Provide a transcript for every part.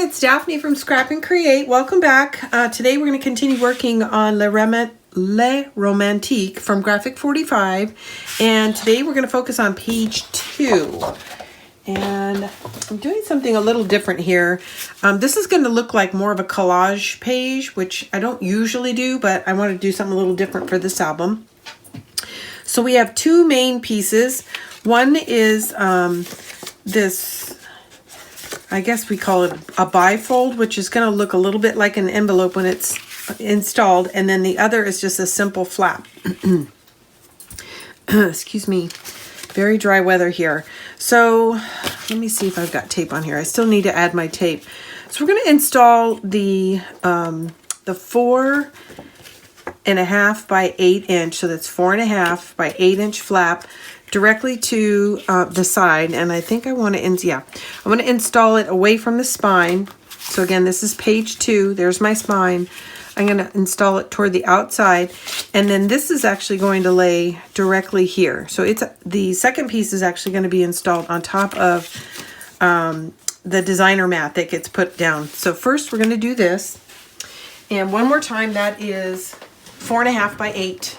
it's Daphne from Scrap and Create. Welcome back. Today we're going to continue working on Le Romantique from Graphic 45. And today we're going to focus on page 2. And I'm doing something a little different here. This is going to look like more of a collage page, which I don't usually do, but I want to do something a little different for this album. So we have two main pieces. One is this, I guess we call it a bifold, which is going to look a little bit like an envelope when it's installed. And then the other is just a simple flap. Excuse me. Very dry weather here. So let me see if I've got tape on here. I still need to add my tape. So we're going to install the 4.5 by 8 inch. So that's 4.5 by 8 inch flap directly to the side. And I think I want to, I want to install it away from the spine. So again, this is page 2. There's my spine. I'm going to install it toward the outside. And then this is actually going to lay directly here. So it's the second piece is actually going to be installed on top of the designer mat that gets put down. So first we're going to do this. And one more time, that is 4.5 by 8.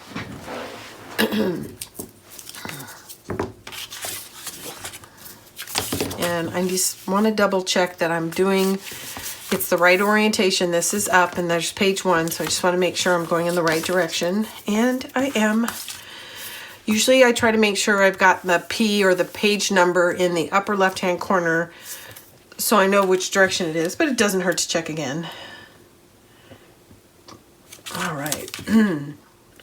And I just want to double check that I'm doing, it's the right orientation. This is up and there's page 1. So I just want to make sure I'm going in the right direction. And I am. Usually I try to make sure I've got the P or the page number in the upper left-hand corner so I know which direction it is, but it doesn't hurt to check again. All right.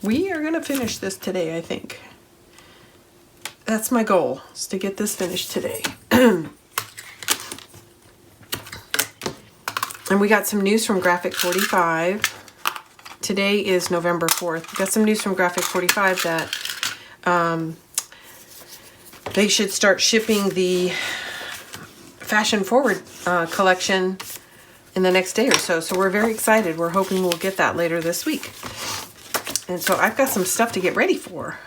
We are going to finish this today, I think. That's my goal, is to get this finished today. And we got some news from Graphic 45. Today is November 4th. We got some news from Graphic 45 that they should start shipping the Fashion Forward collection in the next day or so. So we're very excited. We're hoping we'll get that later this week. And so I've got some stuff to get ready for.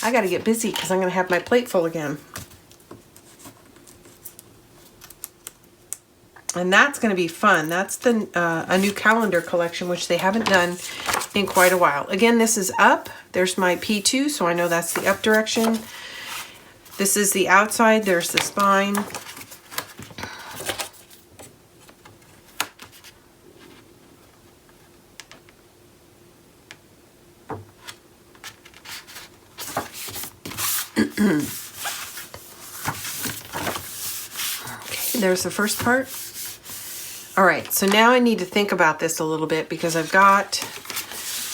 I got to get busy because I'm going to have my plate full again. And that's going to be fun. That's the a new calendar collection, which they haven't done in quite a while. Again, this is up. There's my P2, so I know that's the up direction. This is the outside. There's the spine. Okay, there's the first part. All right, so now I need to think about this a little bit because I've got,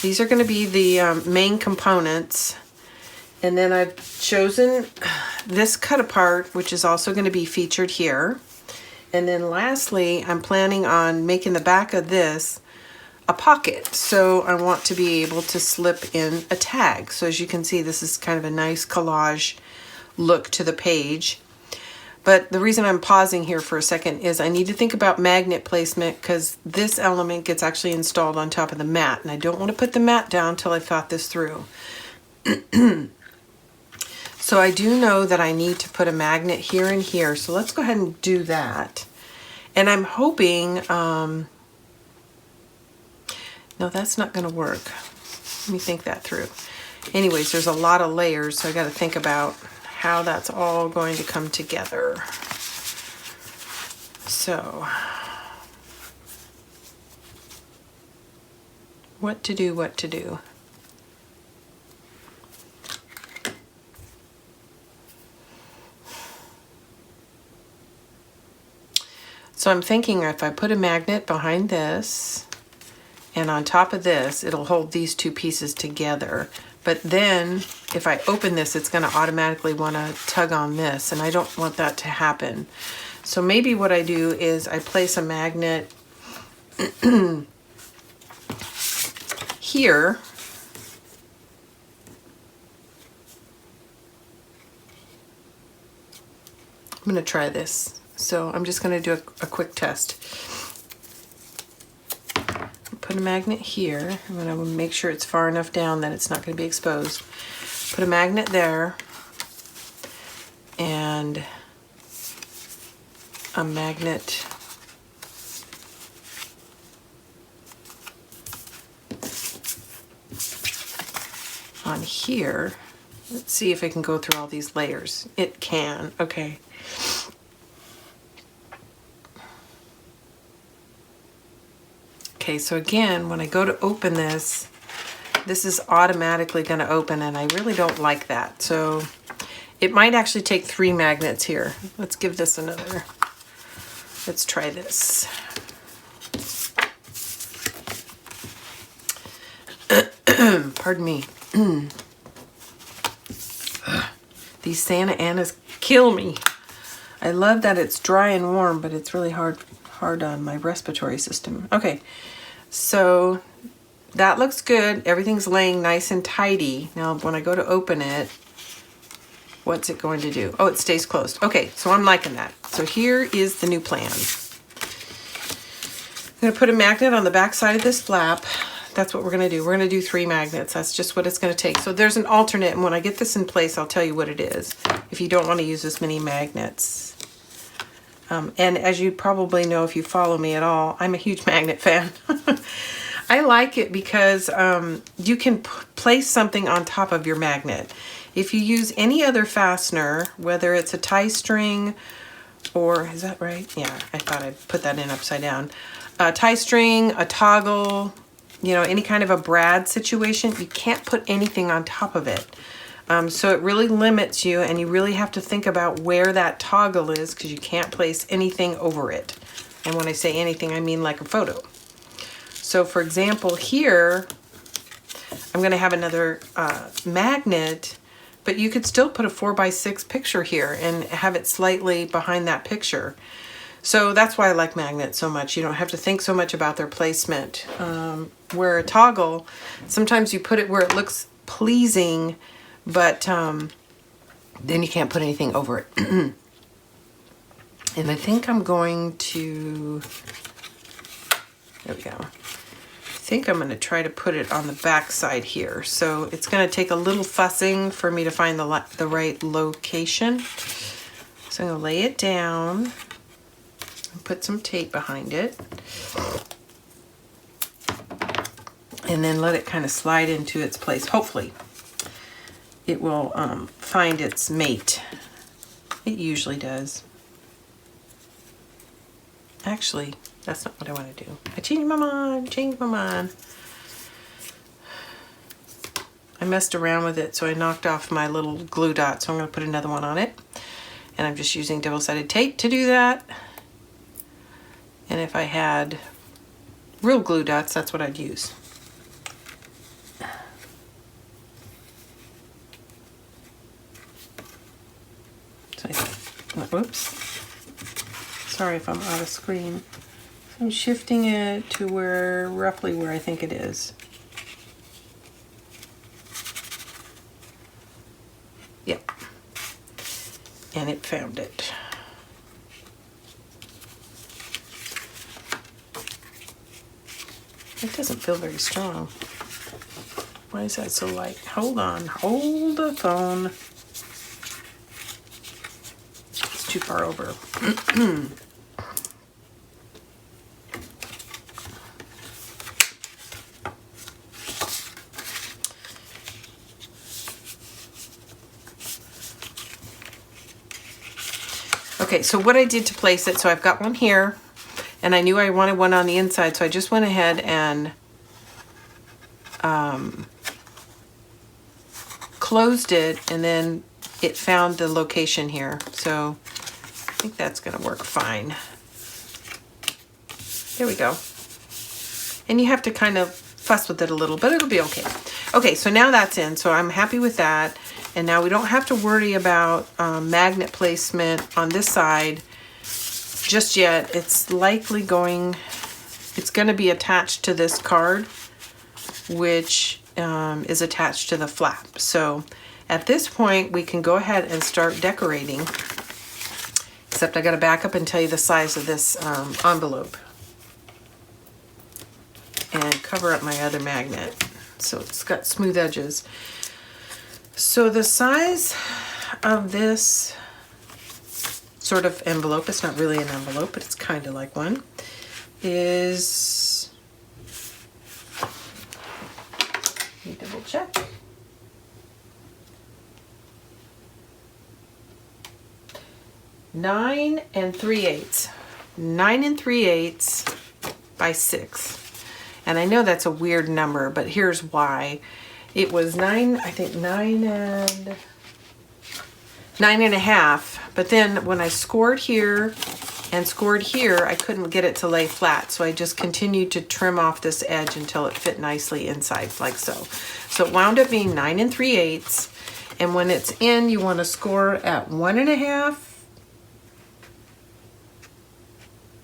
these are going to be the main components. And then I've chosen this cut apart, which is also going to be featured here. And then lastly, I'm planning on making the back of this a pocket. So I want to be able to slip in a tag. So as you can see, this is kind of a nice collage look to the page. But the reason I'm pausing here for a second is I need to think about magnet placement because this element gets actually installed on top of the mat. And I don't want to put the mat down until I've thought this through. So I do know that I need to put a magnet here and here. So let's go ahead and do that. And I'm hoping, no, that's not going to work. Let me think that through. Anyways, there's a lot of layers, so I got to think about how that's all going to come together. So, what to do, what to do. So I'm thinking if I put a magnet behind this and on top of this, it'll hold these two pieces together. But then if I open this, it's going to automatically want to tug on this, and I don't want that to happen. So maybe what I do is I place a magnet here. I'm going to try this. So I'm just going to do a quick test. Put a magnet here. I'm going to make sure it's far enough down that it's not going to be exposed. Put a magnet there and a magnet here. Let's see if it can go through all these layers. It can, okay. Okay, so again, when I go to open this, this is automatically going to open, and I really don't like that. So it might actually take 3 magnets here. Let's give this another. Let's try this. Pardon me. These Santa Anas kill me. I love that it's dry and warm, but it's really hard on my respiratory system. Okay, so that looks good. Everything's laying nice and tidy. Now, when I go to open it, what's it going to do? Oh, it stays closed. Okay, so I'm liking that. So here is the new plan. I'm going to put a magnet on the back side of this flap. That's what we're going to do. We're going to do 3 magnets. That's just what it's going to take. So there's an alternate, and when I get this in place, I'll tell you what it is if you don't want to use as many magnets. And as you probably know if you follow me at all, I'm a huge magnet fan. I like it because you can place something on top of your magnet. If you use any other fastener, whether it's a tie string or, is that right? Yeah, I thought I put that in upside down. A tie string, a toggle, you know, any kind of a brad situation, you can't put anything on top of it. So it really limits you, and you really have to think about where that toggle is because you can't place anything over it. And when I say anything, I mean like a photo. So for example, here, I'm going to have another magnet, but you could still put a 4x6 picture here and have it slightly behind that picture. So that's why I like magnets so much. You don't have to think so much about their placement. Where a toggle, sometimes you put it where it looks pleasing, but then you can't put anything over it. And I think I'm going to, there we go. I think I'm going to try to put it on the back side here. So it's going to take a little fussing for me to find the right location. So I'm going to lay it down and put some tape behind it. And then let it kind of slide into its place. Hopefully it will find its mate. It usually does. Actually, that's not what I want to do. I changed my mind, I messed around with it, so I knocked off my little glue dot, so I'm going to put another one on it. And I'm just using double-sided tape to do that. And if I had real glue dots, that's what I'd use. So whoops. Sorry if I'm out of screen. I'm shifting it to roughly where I think it is. Yep. And it found it. It doesn't feel very strong. Why is that so light? Hold on. Hold the phone. It's too far over. Okay, so what I did to place it, so I've got one here, and I knew I wanted one on the inside, so I just went ahead and closed it, and then it found the location here. So I think that's gonna work fine. There we go. And you have to kind of fuss with it a little, but it'll be okay. Okay, so now that's in, so I'm happy with that. And now we don't have to worry about magnet placement on this side just yet. It's likely it's gonna be attached to this card, which is attached to the flap. So at this point, we can go ahead and start decorating, except I gotta back up and tell you the size of this envelope and cover up my other magnet. So it's got smooth edges. So the size of this sort of envelope, it's not really an envelope, but it's kind of like one, is, let me double check. 9 3/8. 9 3/8 by 6. And I know that's a weird number, but here's why. It was 9, I think 9 1/2. But then when I scored here and scored here, I couldn't get it to lay flat. So I just continued to trim off this edge until it fit nicely inside, like so. So it wound up being 9 3/8. And when it's in, you want to score at 1 1/2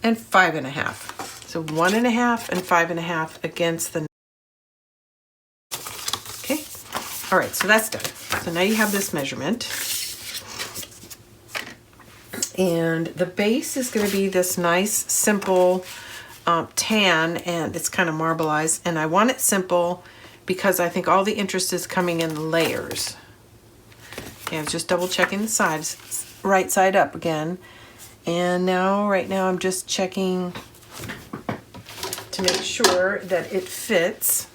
and 5 1/2. So 1 1/2 and 5 1/2 against the. Okay. All right, so that's done. So now you have this measurement. And the base is going to be this nice, simple tan, and it's kind of marbleized. And I want it simple because I think all the interest is coming in the layers. Okay, I'm just double checking the sides, right side up again. And now, right now, I'm just checking to make sure that it fits.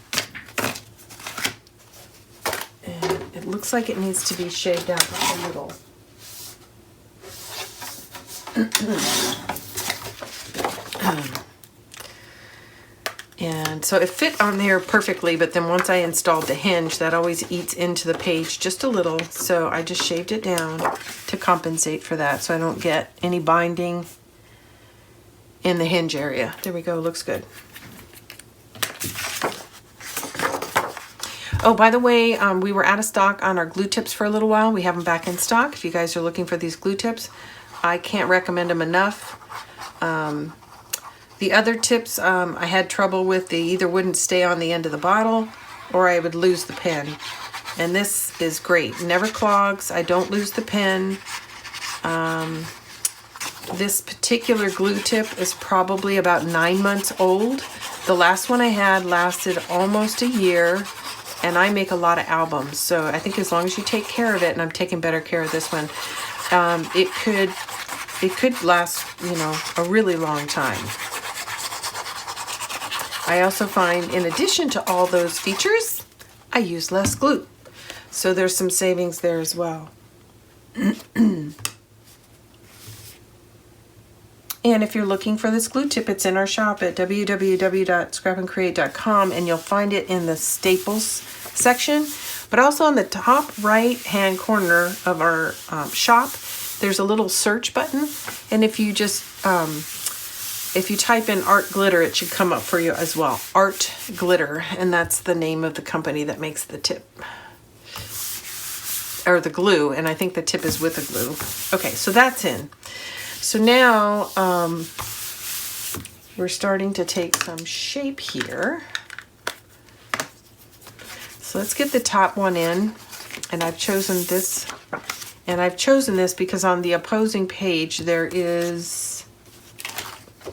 And it looks like it needs to be shaved out a little. And so it fit on there perfectly, but then once I installed the hinge, that always eats into the page just a little. So I just shaved it down to compensate for that so I don't get any binding in the hinge area. There we go, looks good. Oh, by the way, we were out of stock on our glue tips for a little while. We have them back in stock. If you guys are looking for these glue tips, I can't recommend them enough. The other tips I had trouble with. They either wouldn't stay on the end of the bottle or I would lose the pen. And this is great. Never clogs. I don't lose the pen. This particular glue tip is probably about 9 months old. The last one I had lasted almost a year, and I make a lot of albums. So I think as long as you take care of it, and I'm taking better care of this one, it could last, you know, a really long time. I also find, in addition to all those features, I use less glue. So there's some savings there as well. And if you're looking for this glue tip, it's in our shop at www.scrapandcreate.com, and you'll find it in the staples section. But also on the top right-hand corner of our shop, there's a little search button. And if you just, if you type in art glitter, it should come up for you as well. Art Glitter, and that's the name of the company that makes the tip. Or the glue, and I think the tip is with the glue. Okay, so that's in. So now we're starting to take some shape here. So let's get the top one in, and I've chosen this, because on the opposing page there is,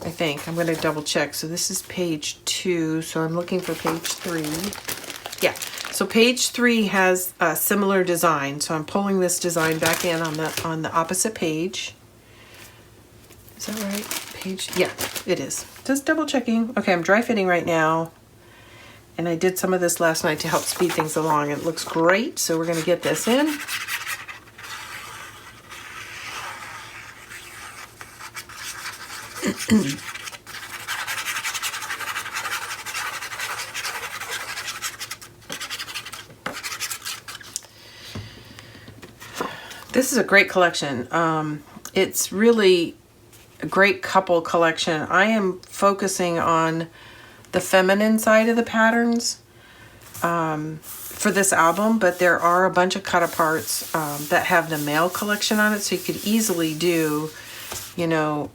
I think, I'm going to double check. So this is page 2, so I'm looking for page 3. Yeah, so page 3 has a similar design, so I'm pulling this design back in on the opposite page. Is that right? Page? Yeah, it is. Just double checking. Okay, I'm dry fitting right now. And I did some of this last night to help speed things along. It looks great, so we're going to get this in. This is a great collection. It's really a great couple collection. I am focusing on the feminine side of the patterns for this album, but there are a bunch of cut aparts that have the male collection on it, so you could easily do, you know,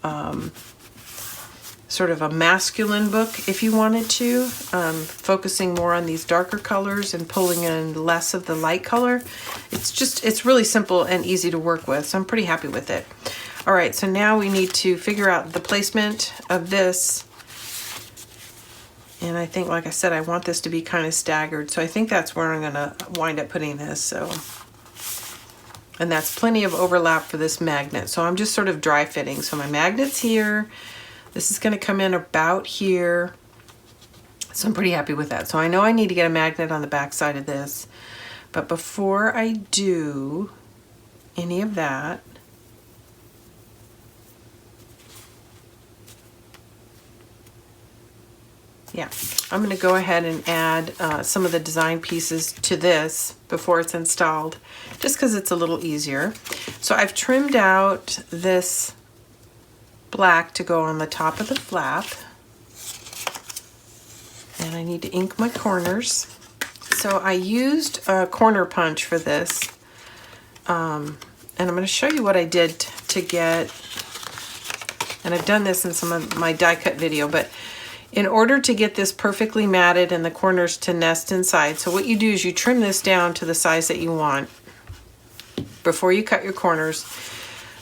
sort of a masculine book if you wanted to, focusing more on these darker colors and pulling in less of the light color. It's really simple and easy to work with, so I'm pretty happy with it. All right, so now we need to figure out the placement of this. And I think, like I said, I want this to be kind of staggered. So I think that's where I'm gonna wind up putting this. So, and that's plenty of overlap for this magnet. So I'm just sort of dry fitting. So my magnet's here. This is gonna come in about here. So I'm pretty happy with that. So I know I need to get a magnet on the back side of this. But before I do any of that, Yeah, I'm going to go ahead and add some of the design pieces to this before it's installed, just because it's a little easier. So I've trimmed out this black to go on the top of the flap. And I need to ink my corners. So I used a corner punch for this. And I'm going to show you what I did to get, and I've done this in some of my die cut video, but in order to get this perfectly matted and the corners to nest inside, so what you do is you trim this down to the size that you want before you cut your corners.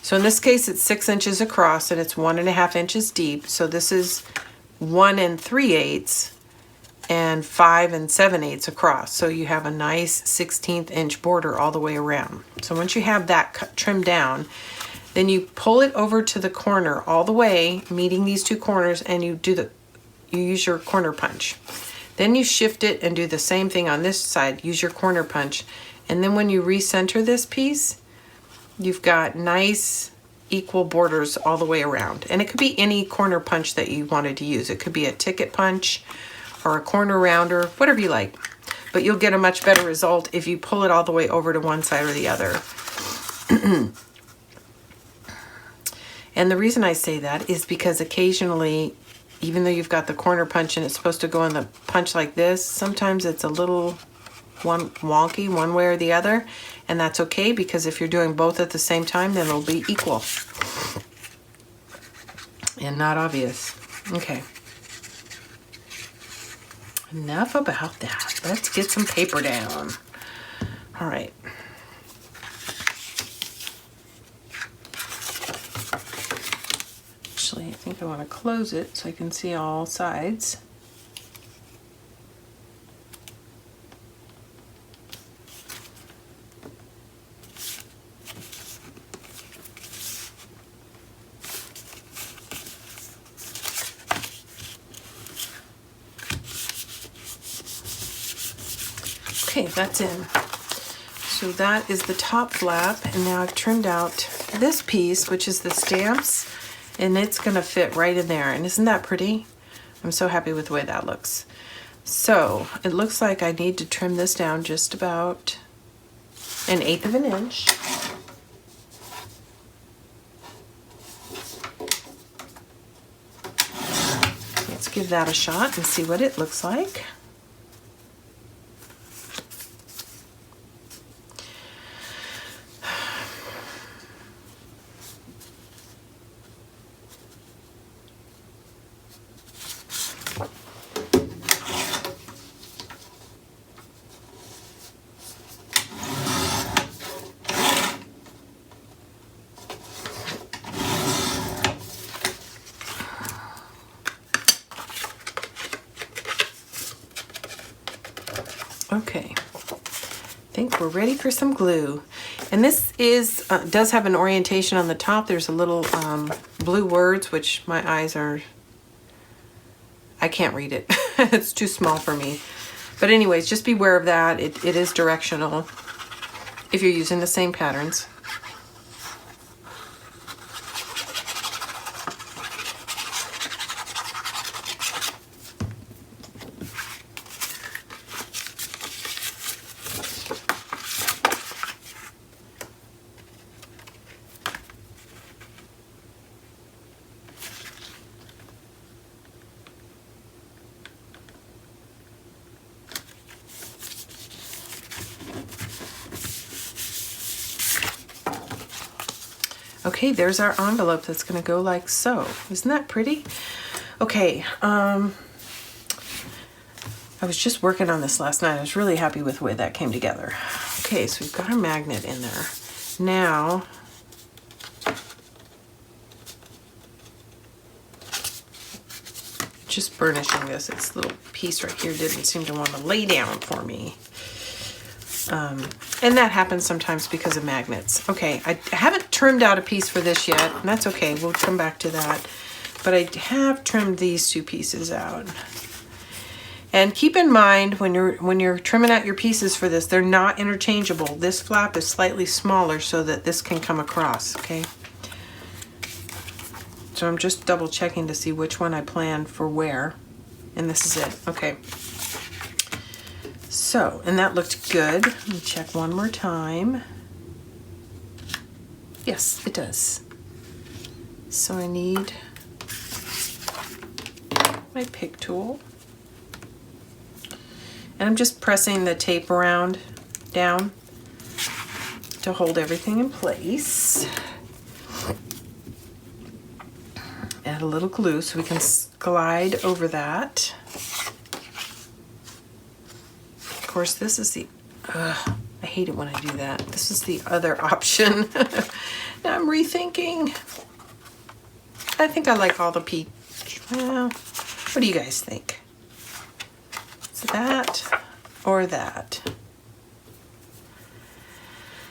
So in this case, it's 6 inches across and it's 1.5 inches deep. So this is 1 3/8 and 5 7/8 across. So you have a nice 1/16 inch border all the way around. So once you have that trimmed down, then you pull it over to the corner all the way, meeting these two corners, and you use your corner punch. Then you shift it and do the same thing on this side, use your corner punch. And then when you recenter this piece, you've got nice equal borders all the way around. And it could be any corner punch that you wanted to use. It could be a ticket punch or a corner rounder, whatever you like. But you'll get a much better result if you pull it all the way over to one side or the other. And the reason I say that is because occasionally, even though you've got the corner punch and it's supposed to go in the punch like this, sometimes it's a little wonky one way or the other, and that's okay, because if you're doing both at the same time, then it'll be equal and not obvious. Okay. Enough about that. Let's get some paper down. All right. Actually, I think I want to close it so I can see all sides. Okay, that's in. So that is the top flap, and now I've trimmed out this piece, which is the stamps, and it's gonna fit right in there. And isn't that pretty? I'm so happy with the way that looks. So it looks like I need to trim this down just about 1/8 of an inch. Let's give that a shot and see what it looks like. Okay, I think we're ready for some glue. And this is does have an orientation on the top. There's a little blue words, which my eyes are, I can't read it. It's too small for me. But anyways, just beware of that. It is directional if you're using the same patterns. Okay, there's our envelope that's going to go like so. Isn't that pretty? Okay, I was just working on this last night. I was really happy with the way that came together. Okay, so we've got our magnet in there. Now, just burnishing this. This little piece right here didn't seem to want to lay down for me. And that happens sometimes because of magnets. Okay, I haven't trimmed out a piece for this yet, and that's okay. We'll come back to that. But I have trimmed these two pieces out. And keep in mind when you're trimming out your pieces for this, they're not interchangeable. This flap is slightly smaller so that this can come across, okay? So I'm just double checking to see which one I planned for where. and this is it. Okay. So, and that looked good. Let me check one more time. Yes, it does. So I need my pick tool. And I'm just pressing the tape around down to hold everything in place. Add a little glue so we can glide over that. Of course, this is the, I hate it when I do that. This is the other option. Now I'm rethinking. I think I like all the peach. Well, what do you guys think? Is that or that?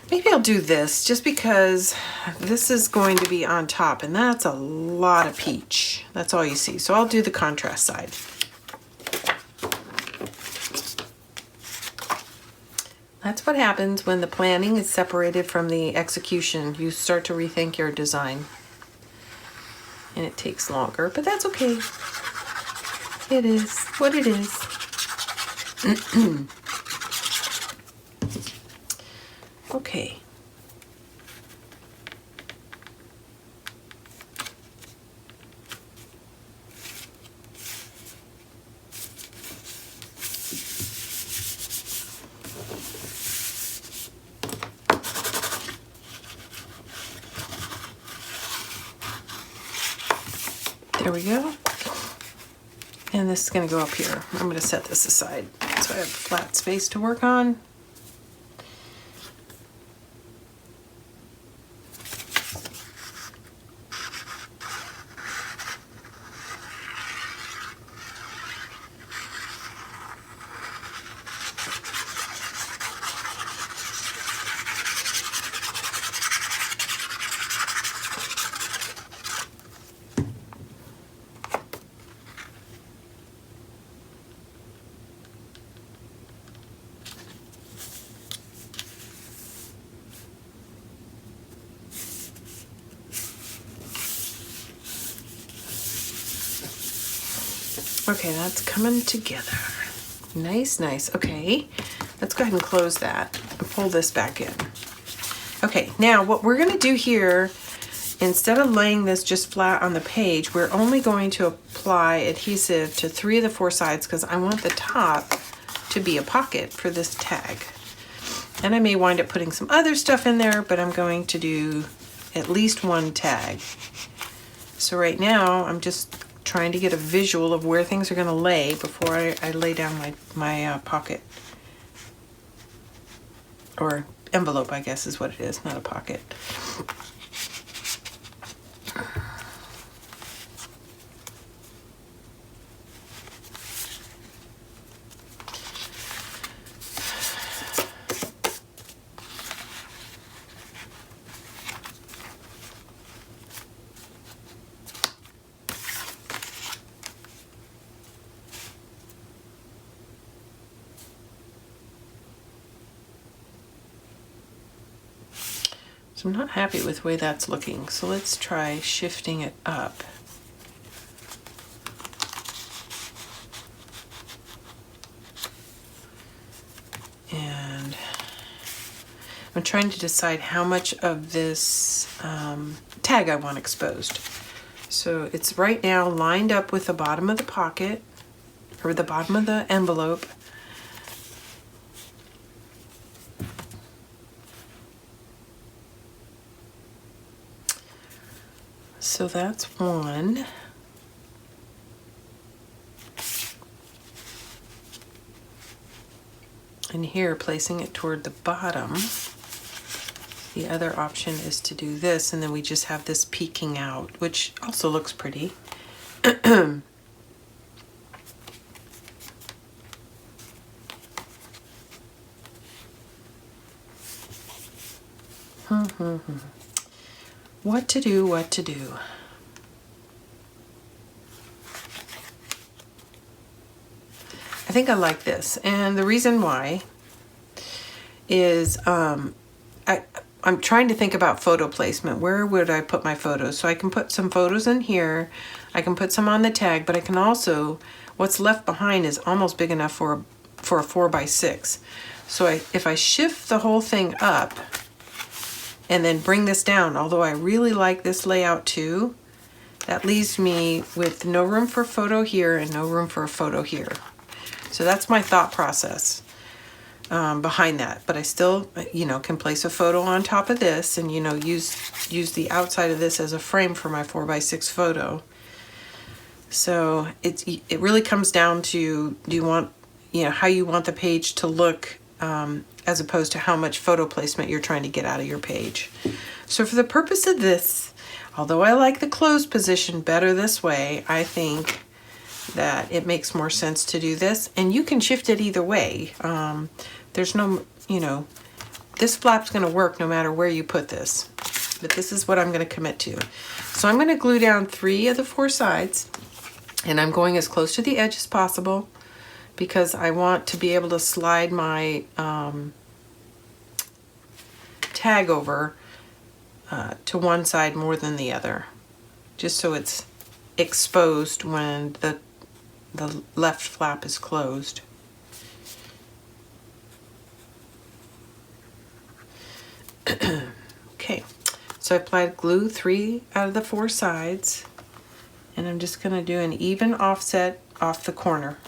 Maybe I'll do this just because this is going to be on top and that's a lot of peach. That's all you see. So I'll do the contrast side. That's what happens when the planning is separated from the execution. You start to rethink your design. And it takes longer, but that's okay. It is what it is. Okay. There we go. And this is going to go up here. I'm going to set this aside so I have flat space to work on. Okay, that's coming together. Nice, nice. Okay, let's go ahead and close that and pull this back in. Okay, now what we're going to do here, instead of laying this just flat on the page, we're only going to apply adhesive to 3 of the 4 sides because I want the top to be a pocket for this tag. And I may wind up putting some other stuff in there, but I'm going to do at least 1 tag. So right now, I'm just trying to get a visual of where things are going to lay before I lay down my pocket. Or envelope, I guess is what it is, not a pocket. So I'm not happy with the way that's looking. So let's try shifting it up. And I'm trying to decide how much of this tag I want exposed. So it's right now lined up with the bottom of the pocket, or the bottom of the envelope. So that's 1. And here, placing it toward the bottom, the other option is to do this, and then we just have this peeking out, which also looks pretty. What to do, what to do. I think I like this, and the reason why is I'm trying to think about photo placement. Where would I put my photos? So I can put some photos in here, I can put some on the tag, but I can also, what's left behind is almost big enough for a 4x6. So if I shift the whole thing up and then bring this down, although I really like this layout too, that leaves me with no room for a photo here and no room for a photo here. So that's my thought process behind that. But I still, you know, can place a photo on top of this and, you know, use the outside of this as a frame for my 4x6 photo. So it really comes down to, do you want, you know, how you want the page to look as opposed to how much photo placement you're trying to get out of your page. So for the purpose of this, although I like the closed position better this way, I think that it makes more sense to do this. And you can shift it either way. There's no, you know, this flap's going to work no matter where you put this. But this is what I'm going to commit to. So I'm going to glue down 3 of the 4 sides. And I'm going as close to the edge as possible because I want to be able to slide my tag over to one side more than the other, just so it's exposed when the left flap is closed. Okay, so I applied glue 3 out of the 4 sides, and I'm just going to do an even offset off the corner.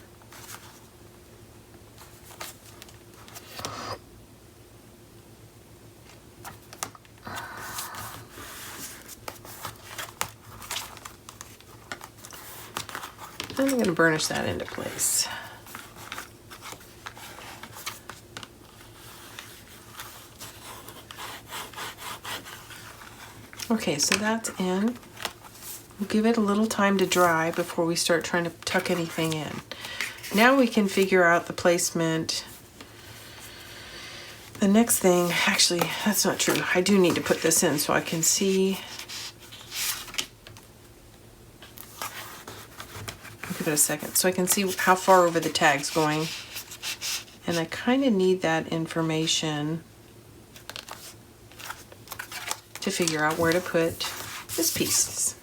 I'm going to burnish that into place. Okay, so that's in. We'll give it a little time to dry before we start trying to tuck anything in. Now we can figure out the placement. The next thing, actually, that's not true. I do need to put this in so I can see. Give it a second so I can see how far over the tag's going. And I kind of need that information to figure out where to put this piece.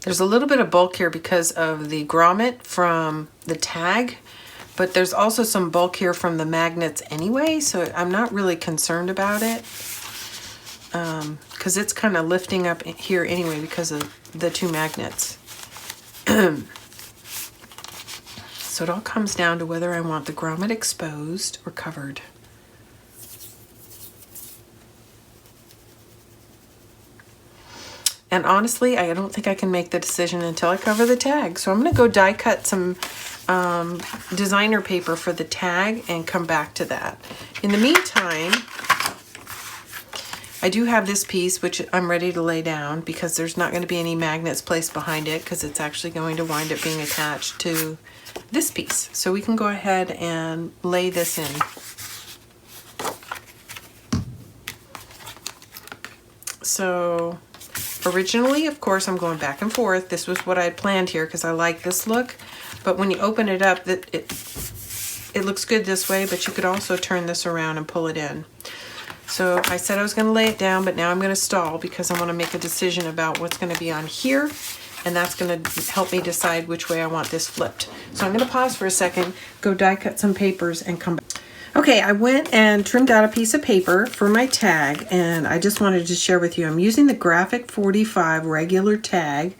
There's a little bit of bulk here because of the grommet from the tag, but there's also some bulk here from the magnets anyway, so I'm not really concerned about it because it's kind of lifting up here anyway because of the 2 magnets. So it all comes down to whether I want the grommet exposed or covered. And honestly, I don't think I can make the decision until I cover the tag. So I'm going to go die cut some designer paper for the tag and come back to that. In the meantime, I do have this piece which I'm ready to lay down because there's not going to be any magnets placed behind it because it's actually going to wind up being attached to this piece. So we can go ahead and lay this in. So originally, of course, I'm going back and forth. This was what I had planned here because I like this look. But when you open it up, it looks good this way, but you could also turn this around and pull it in. So I said I was going to lay it down, but now I'm going to stall because I want to make a decision about what's going to be on here, and that's going to help me decide which way I want this flipped. So I'm going to pause for a second, go die cut some papers, and come back. Okay, I went and trimmed out a piece of paper for my tag, and I just wanted to share with you. I'm using the Graphic 45 regular tag,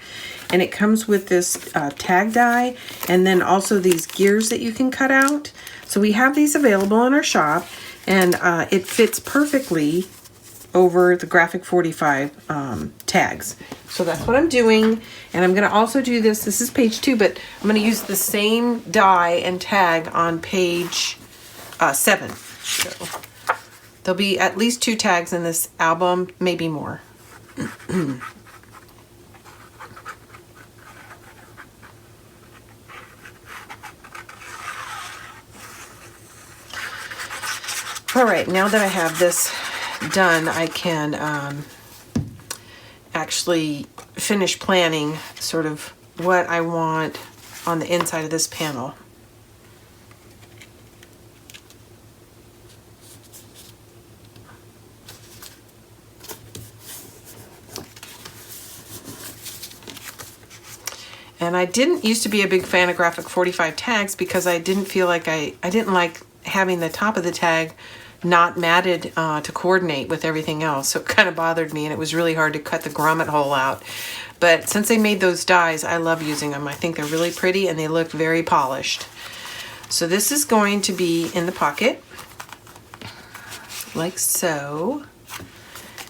and it comes with this tag die, and then also these gears that you can cut out. So we have these available in our shop, and it fits perfectly over the Graphic 45 tags. So that's what I'm doing, and I'm going to also do this. This is page 2, but I'm going to use the same die and tag on page 7. So there'll be at least 2 tags in this album, maybe more. All right, now that I have this done, I can actually finish planning sort of what I want on the inside of this panel. And I didn't used to be a big fan of graphic 45 tags because I didn't feel like I didn't like having the top of the tag not matted to coordinate with everything else. So it kind of bothered me, and it was really hard to cut the grommet hole out. But since they made those dies, I love using them. I think they're really pretty and they look very polished. So this is going to be in the pocket, like so.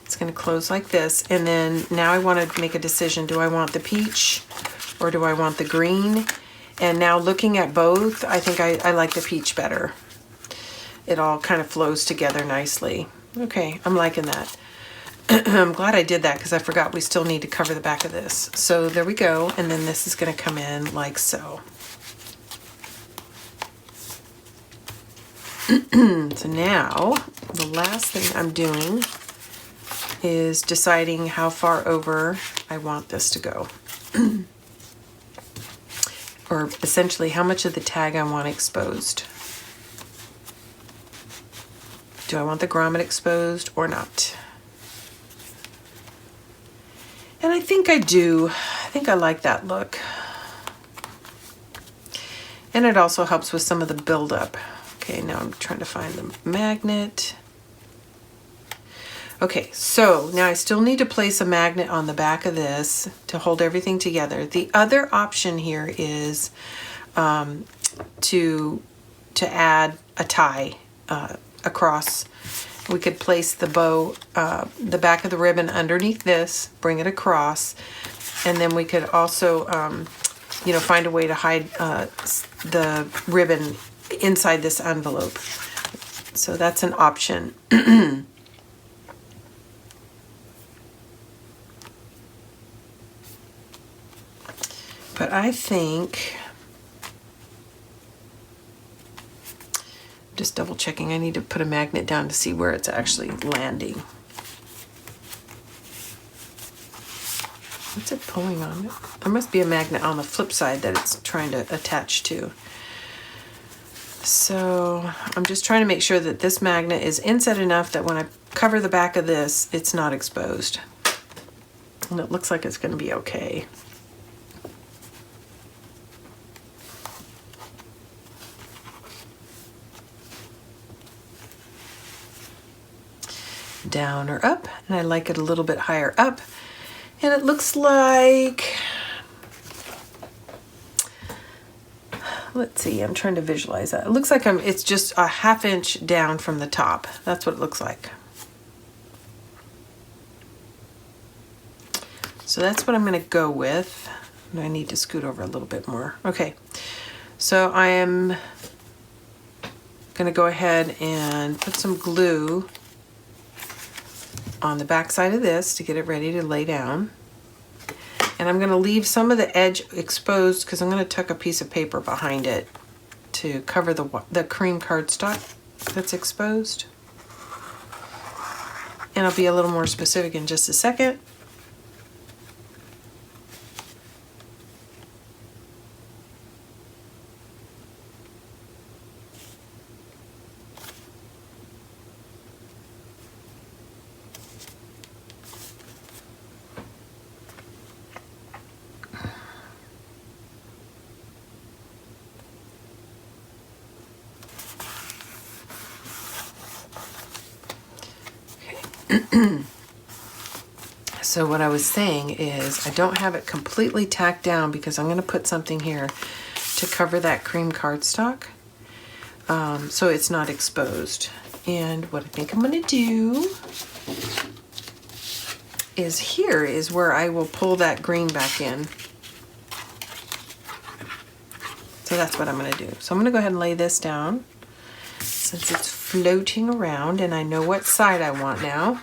It's going to close like this. And then now I want to make a decision. Do I want the peach or do I want the green? And now looking at both, I think I like the peach better. It all kind of flows together nicely. Okay, I'm liking that. I'm glad I did that because I forgot we still need to cover the back of this. So there we go. And then this is going to come in like so. So now the last thing I'm doing is deciding how far over I want this to go. Or essentially how much of the tag I want exposed. Do I want the grommet exposed or not? And I think I do. I think I like that look. And it also helps with some of the buildup. Okay, now I'm trying to find the magnet. Okay, so now I still need to place a magnet on the back of this to hold everything together. The other option here is to add a tie across. We could place the bow, the back of the ribbon underneath this, bring it across, and then we could also, you know, find a way to hide the ribbon inside this envelope. So that's an option. But I think, just double checking, I need to put a magnet down to see where it's actually landing. What's it pulling on? There must be a magnet on the flip side that it's trying to attach to. So I'm just trying to make sure that this magnet is inset enough that when I cover the back of this, it's not exposed. And it looks like it's going to be okay. Down or up, and I like it a little bit higher up. And it looks like, let's see, I'm trying to visualize that. It looks like it's just a ½ inch down from the top. That's what it looks like. So that's what I'm going to go with. I need to scoot over a little bit more. Okay, so I am going to go ahead and put some glue on the back side of this to get it ready to lay down. And I'm going to leave some of the edge exposed because I'm going to tuck a piece of paper behind it to cover the cream cardstock that's exposed. And I'll be a little more specific in just a second. So what I was saying is I don't have it completely tacked down because I'm going to put something here to cover that cream cardstock so it's not exposed. And what I think I'm going to do is here is where I will pull that green back in. So that's what I'm going to do. So I'm going to go ahead and lay this down since it's floating around and I know what side I want now.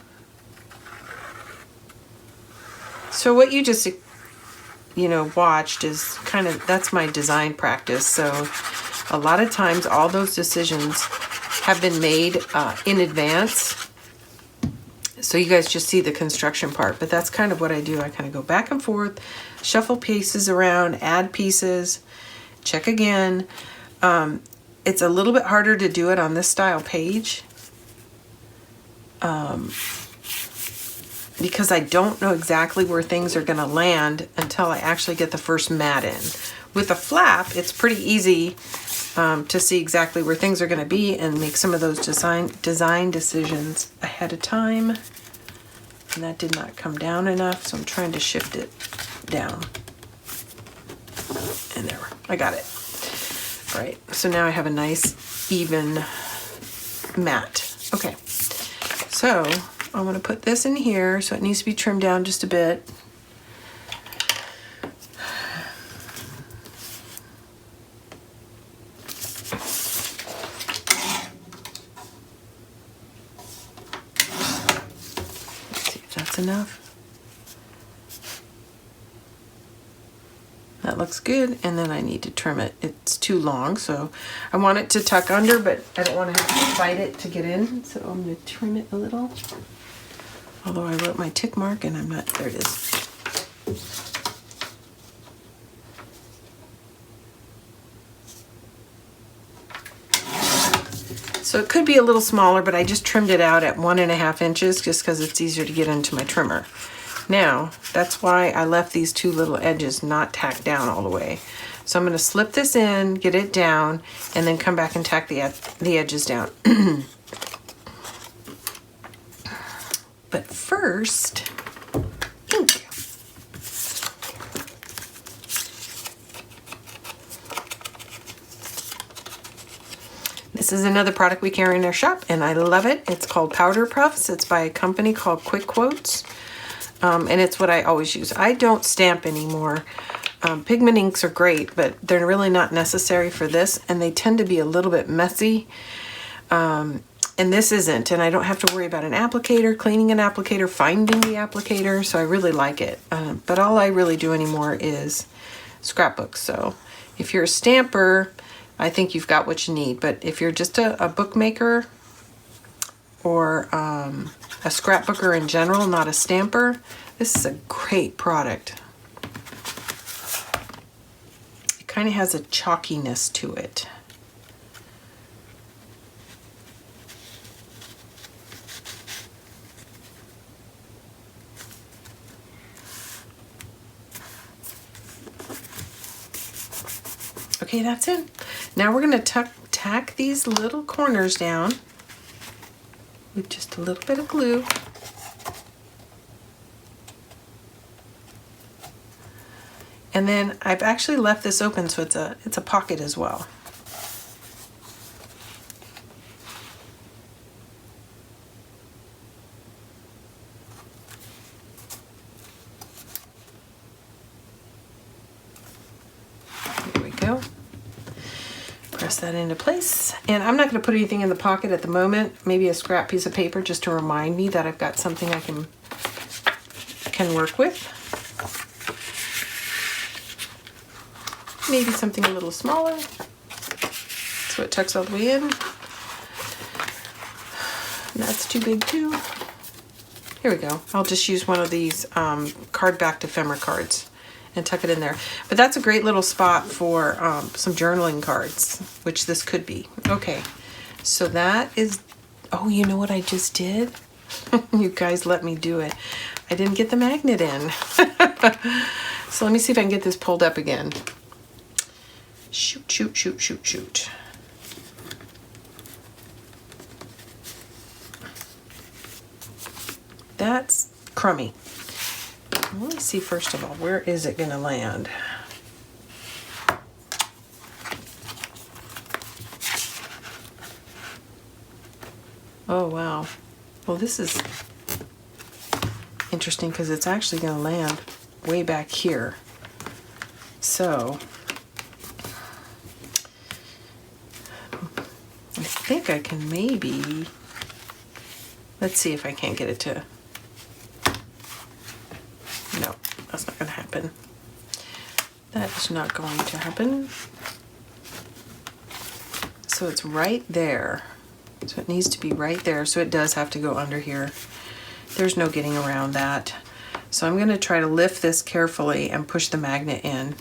So what you just, you know, watched is kind of, that's my design practice. So a lot of times all those decisions have been made in advance. So you guys just see the construction part, but that's kind of what I do. I kind of go back and forth, shuffle pieces around, add pieces, check again. It's a little bit harder to do it on this style page. because I don't know exactly where things are going to land until I actually get the first mat in. With a flap, it's pretty easy to see exactly where things are going to be and make some of those design decisions ahead of time. And that did not come down enough, so I'm trying to shift it down. And there, I got it. All right, so now I have a nice even mat. Okay, so I'm going to put this in here, so it needs to be trimmed down just a bit. Enough. That looks good, and then I need to trim it. It's too long, so I want it to tuck under, but I don't want to have to fight it to get in, so I'm going to trim it a little. Although I wrote my tick mark and I'm not, there it is. So it could be a little smaller, but I just trimmed it out at 1.5 inches just because it's easier to get into my trimmer. Now, that's why I left these two little edges not tacked down all the way. So I'm going to slip this in, get it down, and then come back and tack the edges down. But first, ink. This is another product we carry in our shop, and I love it. It's called Powder Puffs. It's by a company called Quick Quotes, and it's what I always use. I don't stamp anymore. Pigment inks are great, but they're really not necessary for this, and they tend to be a little bit messy, and this isn't, and I don't have to worry about an applicator, cleaning an applicator, finding the applicator, so I really like it. But all I really do anymore is scrapbooks, so if you're a stamper, I think you've got what you need. But if you're just a bookmaker or a scrapbooker in general, not a stamper, this is a great product. It kind of has a chalkiness to it. Okay, that's it. Now we're going to tack these little corners down with just a little bit of glue. And then I've actually left this open, so it's a pocket as well. There we go. Press that into place. And I'm not going to put anything in the pocket at the moment. Maybe a scrap piece of paper just to remind me that I've got something I can work with. Maybe something a little smaller, so it tucks all the way in. And that's too big too. Here we go. I'll just use one of these card backed ephemera cards and tuck it in there. But that's a great little spot for some journaling cards, which this could be. Okay, so that is, oh, you know what I just did? You guys let me do it. I didn't get the magnet in. So let me see if I can get this pulled up again. Shoot, shoot, shoot, shoot, shoot. That's crummy. Let me see first of all, where is it going to land? Oh, wow. Well, this is interesting because it's actually going to land way back here. So I think I can maybe, let's see if I can't get it to, no, that's not going to happen. That is not going to happen. So it's right there. So it needs to be right there. So it does have to go under here. There's no getting around that. So I'm going to try to lift this carefully and push the magnet in.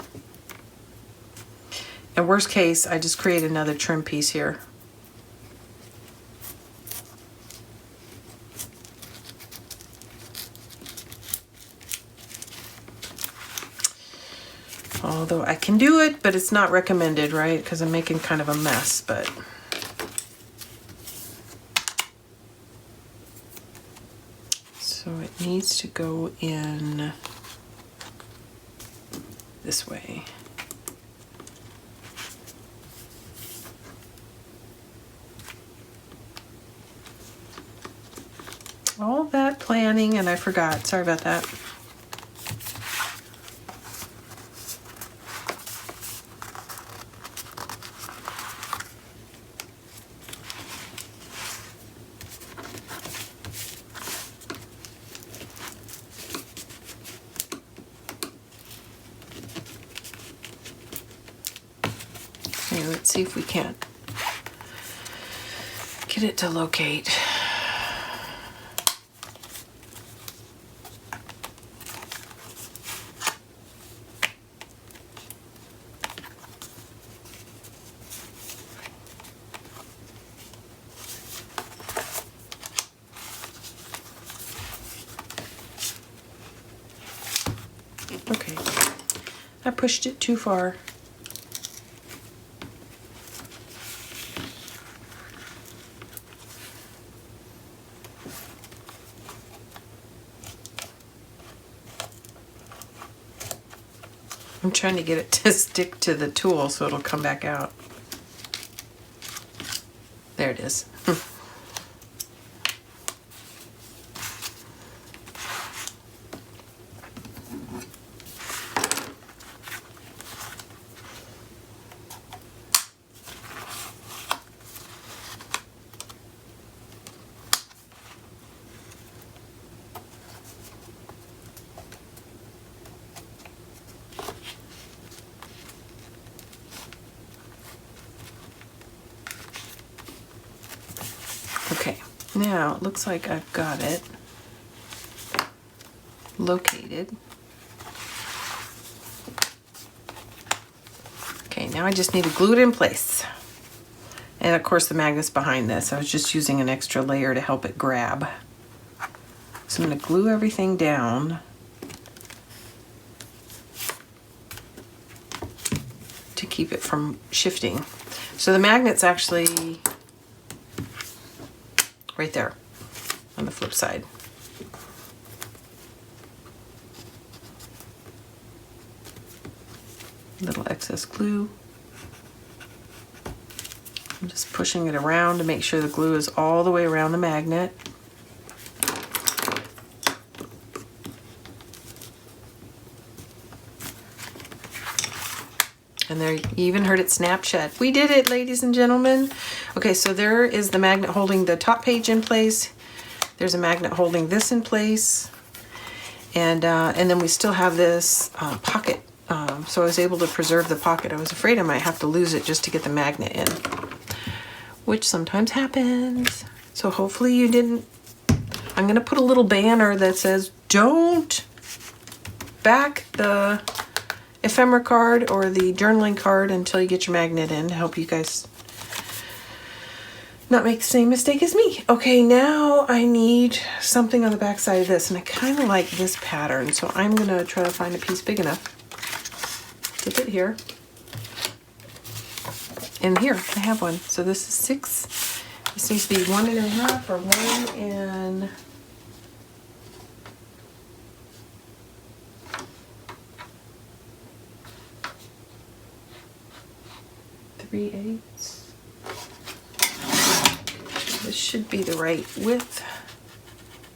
And worst case, I just create another trim piece here. Although I can do it, but it's not recommended, right? Because I'm making kind of a mess, but. So it needs to go in this way. All that planning and I forgot. Sorry about that. Okay, let's see if we can't get it to locate. Okay, I pushed it too far. I'm trying to get it to stick to the tool so it'll come back out. There it is. Okay, now it looks like I've got it located. Okay, now I just need to glue it in place. And of course the magnet's behind this. I was just using an extra layer to help it grab. So I'm going to glue everything down to keep it from shifting. So the magnet's actually right there on the flip side. Little excess glue. I'm just pushing it around to make sure the glue is all the way around the magnet. And there, you even heard it snap shut. We did it, ladies and gentlemen. Okay, so there is the magnet holding the top page in place. There's a magnet holding this in place. And then we still have this pocket. So I was able to preserve the pocket. I was afraid I might have to lose it just to get the magnet in, which sometimes happens. So hopefully you didn't. I'm gonna put a little banner that says, don't back the ephemera card or the journaling card until you get your magnet in, to help you guys not make the same mistake as me. Okay, now I need something on the back side of this, and I kind of like this pattern, so I'm gonna try to find a piece big enough to fit here. And here, I have one. So this is 6. This needs to be 1.5 or 1 and 3/8. This should be the right width.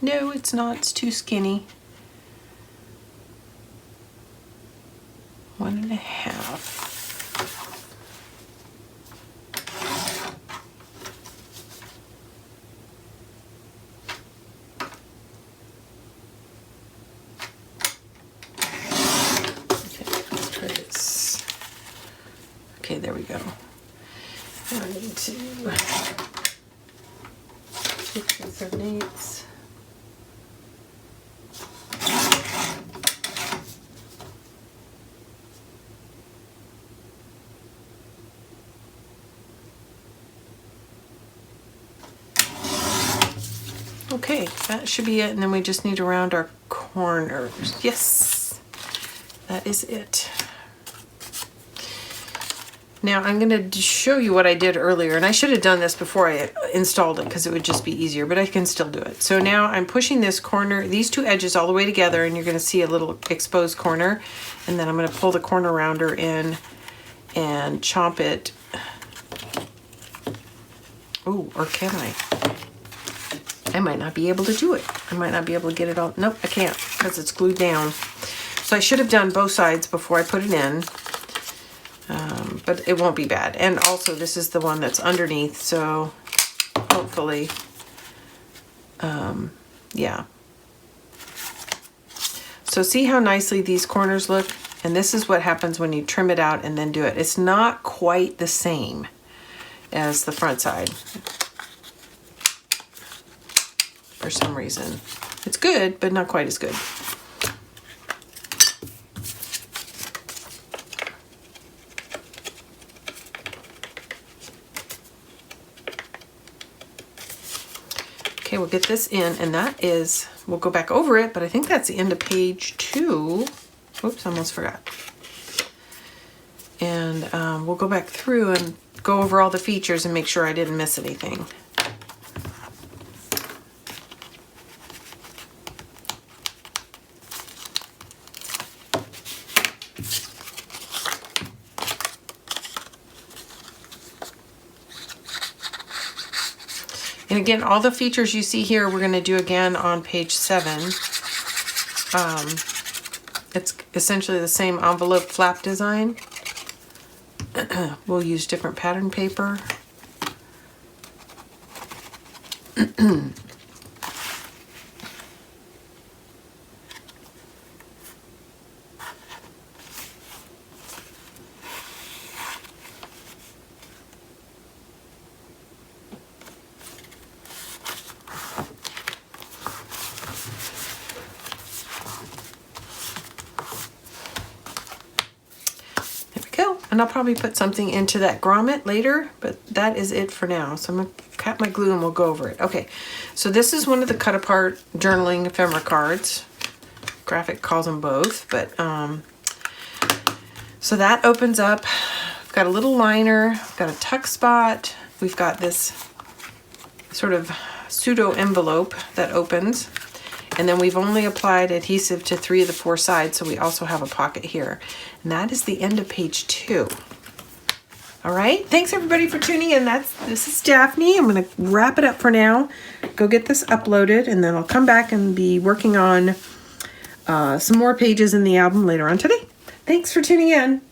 No, it's not. It's too skinny. 1.5. Okay, there we go. 1, 2, 6 and 7/8. Okay, that should be it, and then we just need to round our corners. Yes, that is it. Now I'm going to show you what I did earlier, and I should have done this before I installed it because it would just be easier, but I can still do it. So now I'm pushing this corner, these two edges all the way together, and you're going to see a little exposed corner, and then I'm going to pull the corner rounder in and chomp it. Oh, or can I? I might not be able to do it. I might not be able to get it all. Nope, I can't because it's glued down. So I should have done both sides before I put it in. But it won't be bad. And also this is the one that's underneath, so hopefully, yeah. So see how nicely these corners look? And this is what happens when you trim it out and then do it. It's not quite the same as the front side for some reason. It's good, but not quite as good. Okay, we'll get this in, and that is, we'll go back over it, but I think that's the end of page 2. Oops, almost forgot. And we'll go back through and go over all the features and make sure I didn't miss anything. And again, all the features you see here, we're going to do again on page 7. It's essentially the same envelope flap design. We'll use different pattern paper. And I'll probably put something into that grommet later, but that is it for now. So I'm going to cut my glue and we'll go over it. Okay, so this is one of the cut apart journaling ephemera cards. Graphic calls them both, but so that opens up. We've got a little liner, we've got a tuck spot, we've got this sort of pseudo envelope that opens. And then we've only applied adhesive to 3 of the 4 sides, so we also have a pocket here. And that is the end of page 2. All right, thanks everybody for tuning in. This is Daphne. I'm gonna wrap it up for now, go get this uploaded, and then I'll come back and be working on some more pages in the album later on today. Thanks for tuning in.